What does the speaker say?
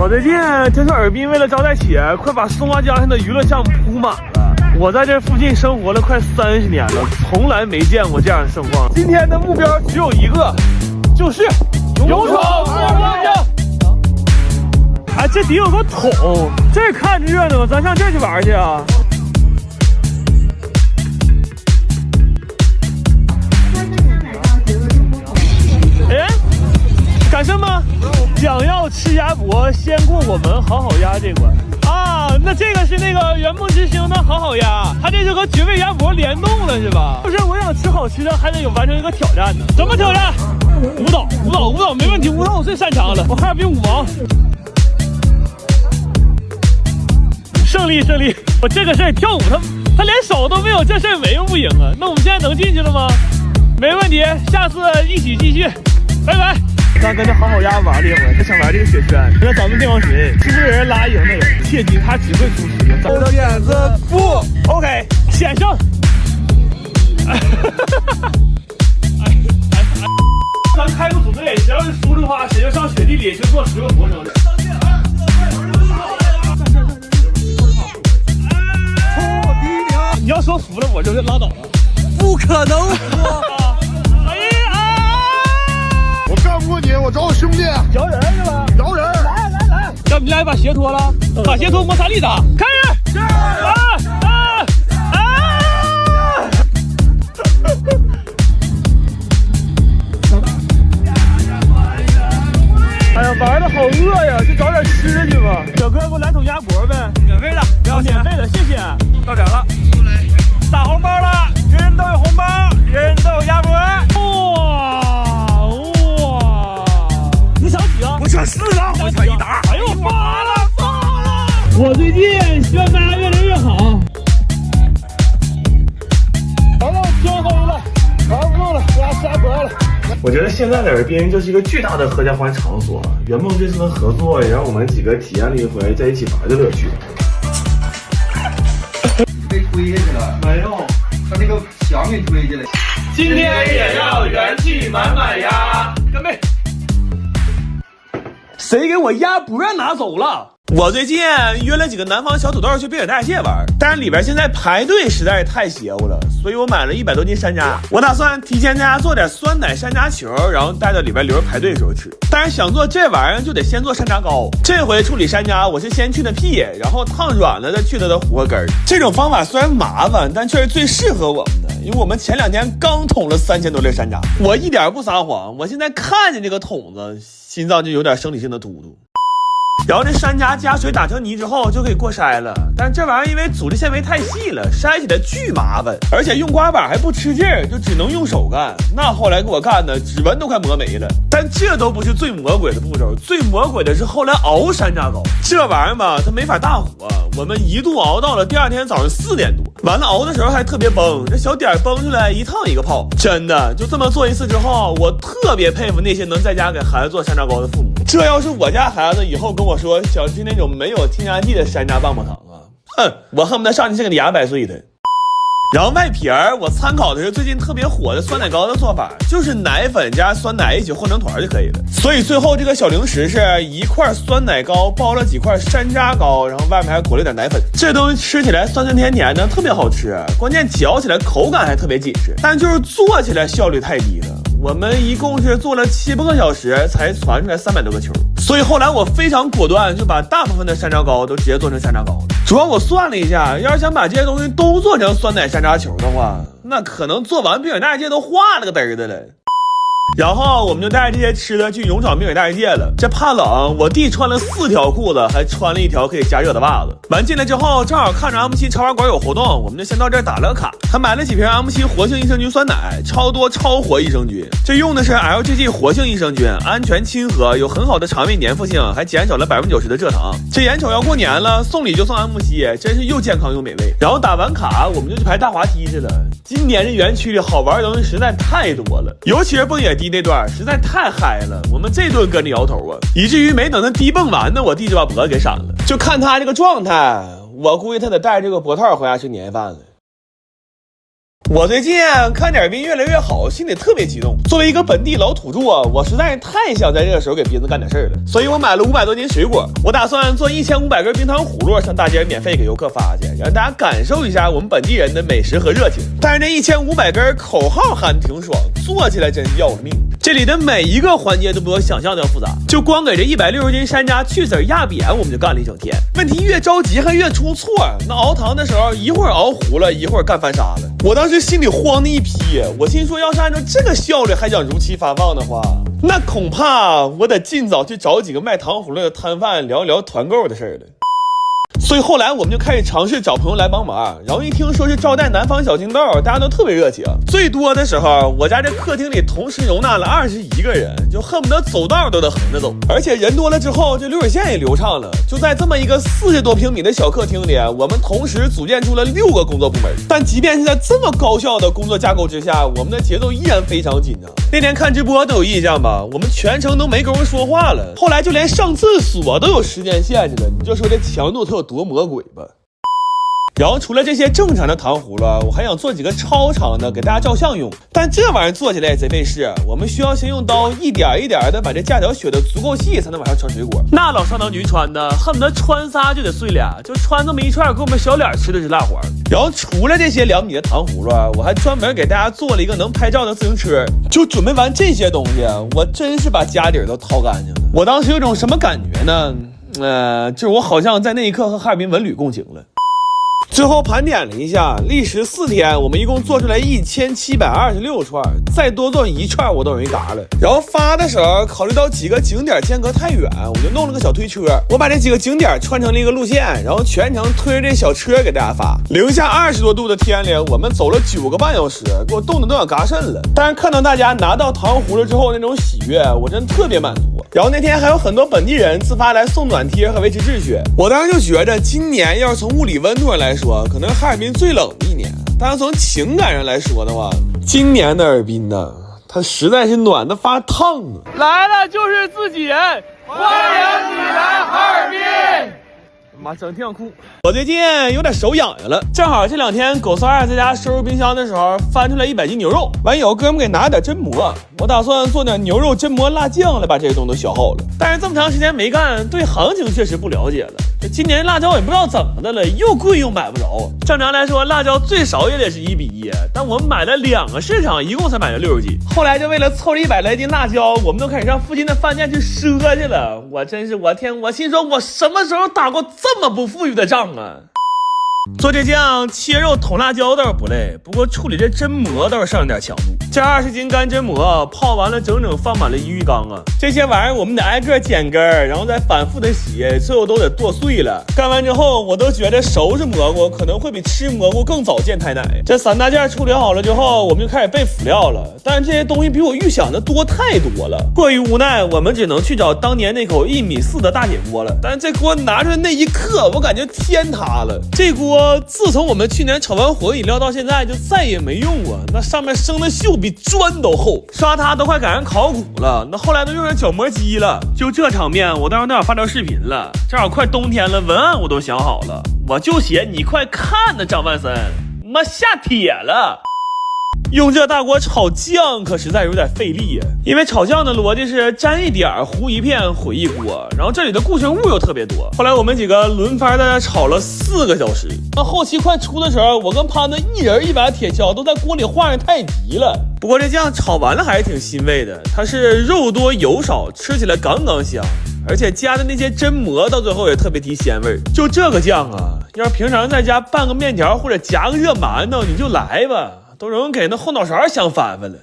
我最近听说尔滨为了招待企业，快把松花江上的娱乐项目铺满了。我在这附近生活了快30年了，从来没见过这样的盛况。今天的目标只有一个，就是勇闯松花江。哎，这底有个桶，这看着热闹，咱上这去玩去啊！哎，干什么？想要吃鸭脖，先过我们好好鸭这关啊！那这个是那个圆梦之星的好好鸭，它这就和绝味鸭脖联动了是吧？不是，我想吃好吃的，还得有完成一个挑战呢。什么挑战？舞蹈没问题，舞蹈我最擅长了，我哈尔滨舞王。胜利！我这个事儿跳舞他连手都没有，这事儿没用不赢啊！那我们现在能进去了吗？没问题，下次一起继续，拜拜。刚跟这好好鸭玩了一会儿，他想玩这个雪圈，那咱们定王水，出人拉赢的人，切记他只会出师。抽点子不 OK， 险胜。咱开个组队，谁要是输的话，谁就上雪地里去做10个俯卧撑。你要说服了我就拉倒了，不可能服！我干不过你，我找我兄弟摇人是吧？摇人，来，要不你俩把鞋脱了，把鞋脱摩擦力打，开始！哎呀，玩的好饿呀，去找点吃的去吧。小哥，给我来桶鸭脖呗，免费的，不要钱，免费的，谢谢。到点了，打红包了，人人都有红包，人人都有鸭脖。哇！你想几个？我想4个，我想1打。哎呦，发了！我最近希望大家越来越好。玩到天黑了，玩不动了，我要吃鸭脖了。我觉得现在的尔滨就是一个巨大的合家欢场所。圆梦这次的合作也让我们几个体验了一回在一起玩的乐趣。被推下去了，没有，他那个墙给推下来。今天也要元气满满呀！干杯！谁给我鸭脖拿走了？我最近约了几个南方小土豆去滨海大蟹玩，但是里边现在排队实在是太邪乎了，所以我买了100多斤山楂。我打算提前在家做点酸奶山楂球，然后带到里边留着排队的时候吃。但是想做这玩意儿就得先做山楂糕。这回处理山楂，我是先去的屁，然后烫软了再去它的核根儿。这种方法虽然麻烦，但却是最适合我们的，因为我们前2天刚捅了3000多粒山楂。我一点不撒谎，我现在看见这个桶子，心脏就有点生理性的突突。然后这山楂加水打成泥之后就可以过筛了，但这玩意儿因为组织纤维太细了，筛起来巨麻烦，而且用刮板还不吃劲儿，就只能用手干。那后来给我干的指纹都快磨没了。但这都不是最魔鬼的步骤，最魔鬼的是后来熬山楂糕。这玩意儿吧，它没法大火，我们一度熬到了第2天早上4点多，完了熬的时候还特别崩，这小点崩出来一烫一个泡。真的就这么做一次之后，我特别佩服那些能在家给孩子做山楂糕的父母。这要是我家孩子以后跟我说想吃那种没有添加剂的山楂棒棒糖啊，哼，我恨不得上去是个牙掰碎的。然后外皮儿，我参考的是最近特别火的酸奶糕的做法，就是奶粉加酸奶一起和成团就可以了。所以最后这个小零食是1块酸奶糕包了几块山楂糕，然后外面还裹了点奶粉。这东西吃起来酸酸甜甜的，特别好吃，关键嚼起来口感还特别紧实，但就是做起来效率太低了。我们一共是做了7、8个小时才传出来300多个球，所以后来我非常果断，就把大部分的山楂糕都直接做成山楂糕了。主要我算了一下，要是想把这些东西都做成酸奶山楂球的话，那可能做完滨海大蟹都化了个嘚儿的了。然后我们就带着这些吃的去勇闯滨海大世界了。这怕冷，我弟穿了4条裤子，还穿了1条可以加热的袜子。完进来之后，正好看着 M7 超玩馆有活动，我们就先到这儿打了个卡。还买了几瓶 M7 活性益生菌酸奶，超多超活益生菌。这用的是 LGG 活性益生菌，安全亲和，有很好的肠胃粘附性，还减少了90%的蔗糖。这眼瞅要过年了，送礼就送 M7，真是又健康又美味。然后打完卡，我们就去排大滑梯去了。今年这园区里好玩的东西实在太多了，尤其是蹦野迪那段实在太嗨了，我们这顿跟着摇头啊，以至于没等他低蹦完呢，我弟就把脖子给闪了。就看他这个状态，我估计他得带这个脖套回家吃年夜饭了。我最近看点兵越来越好，心里特别激动。作为一个本地老土著啊，我实在是太想在这个时候给鼻子干点事儿了，所以我买了500多斤水果，我打算做1500根冰糖葫芦上大街免费给游客发去，让大家感受一下我们本地人的美食和热情。但是这1500根口号喊挺爽，做起来真是要了命。这里的每一个环节都比我想象的要复杂，就光给这160斤山楂去籽压扁，我们就干了一整天。问题越着急还越出错，那熬糖的时候一会儿熬糊了，一会儿干翻沙了。我当时心里慌的一批，我心说要是按照这个效率还想如期发放的话，那恐怕我得尽早去找几个卖糖葫芦的摊贩聊一聊团购的事儿了。所以后来我们就开始尝试找朋友来帮忙，然后一听说是招待南方小青豆，大家都特别热情。最多的时候，我家这客厅里同时容纳了21个人，就恨不得走道都得横着走。而且人多了之后，这流水线也流畅了。就在这么一个40多平米的小客厅里，我们同时组建出了6个工作部门。但即便是在这么高效的工作架构之下，我们的节奏依然非常紧张。那天看直播都有印象吧？我们全程都没工夫说话了，后来就连上厕所都有时间限制了，你就说这强度它有多魔鬼吧。然后除了这些正常的糖葫芦，我还想做几个超长的给大家照相用，但这玩意儿做起来也贼费事，我们需要先用刀一点一点的把这架条削得足够细，才能往上穿水果。那老上当局穿的恨不得穿仨就得碎俩，就穿这么一串，给我们小脸吃的是蜡黄。然后除了这些2米的糖葫芦，我还专门给大家做了一个能拍照的自行车。就准备完这些东西，我真是把家底都掏干净了。我当时有种什么感觉呢？就是我好像在那一刻和哈尔滨文旅共情了。最后盘点了一下，历时4天，我们一共做出来1726串，再多做1串我都容易嘎了。然后发的时候，考虑到几个景点间隔太远，我就弄了个小推车，我把这几个景点串成了一个路线，然后全程推着这小车给大家发。零下20多度的天里，我们走了9个半小时，给我冻得都想嘎肾了。但是看到大家拿到糖葫芦之后那种喜悦，我真特别满足。然后那天还有很多本地人自发来送暖贴和维持秩序，我当时就觉着今年要是从物理温度上来说，可能哈尔滨最冷的一年，但是从情感上来说的话，今年的哈尔滨呢，它实在是暖得发烫啊！来了就是自己人，欢迎你来哈尔滨！妈，整挺想哭。我最近有点手痒痒了，正好这2天狗骚二在家收拾冰箱的时候，翻出来100斤牛肉，完有哥们给拿点榛蘑，我打算做点牛肉榛蘑辣酱来把这些东西都消耗了。但是这么长时间没干，对行情确实不了解了。这今年辣椒也不知道怎么的了，又贵又买不着。正常来说，辣椒最少也得是1比1，但我们买了2个市场，一共才买了60斤。后来就为了凑这100来斤辣椒，我们都开始上附近的饭店去赊去了。我真是我天，我心说我什么时候打过这么不富裕的仗啊！做这酱切肉捅辣椒倒是不累，不过处理这榛蘑倒是上了点强度。这20斤干榛蘑泡完了，整整放满了1浴缸啊！这些玩意儿我们得挨个剪根儿，然后再反复的洗，最后都得剁碎了。干完之后，我都觉得收拾蘑菇可能会比吃蘑菇更早见太奶。这3大件处理好了之后，我们就开始备辅料了。但是这些东西比我预想的多太多了，迫于无奈，我们只能去找当年那口1.4米的大铁锅了。但是这锅拿出来那一刻，我感觉天塌了。这锅自从我们去年炒完火饮料到现在就再也没用过，那上面生的锈比砖都厚，刷它都快赶上考古了。那后来都用上角磨机了。就这场面，我当时都想发条视频了。正好快冬天了，文案我都想好了，我就写你快看呢，张万森，妈下帖了。用这大锅炒酱可实在有点费力呀，因为炒酱的逻辑是沾一点糊一片毁一锅，然后这里的固形物又特别多。后来我们几个轮番在那炒了4个小时，那后期快出的时候，我跟潘子一人一把铁锹都在锅里画上太极了。不过这酱炒完了还是挺欣慰的，它是肉多油少，吃起来刚刚香，而且加的那些榛蘑到最后也特别提鲜味。就这个酱啊，要是平常在家拌个面条或者夹个热馒头，你就来吧，都容易给那后脑勺香翻翻了。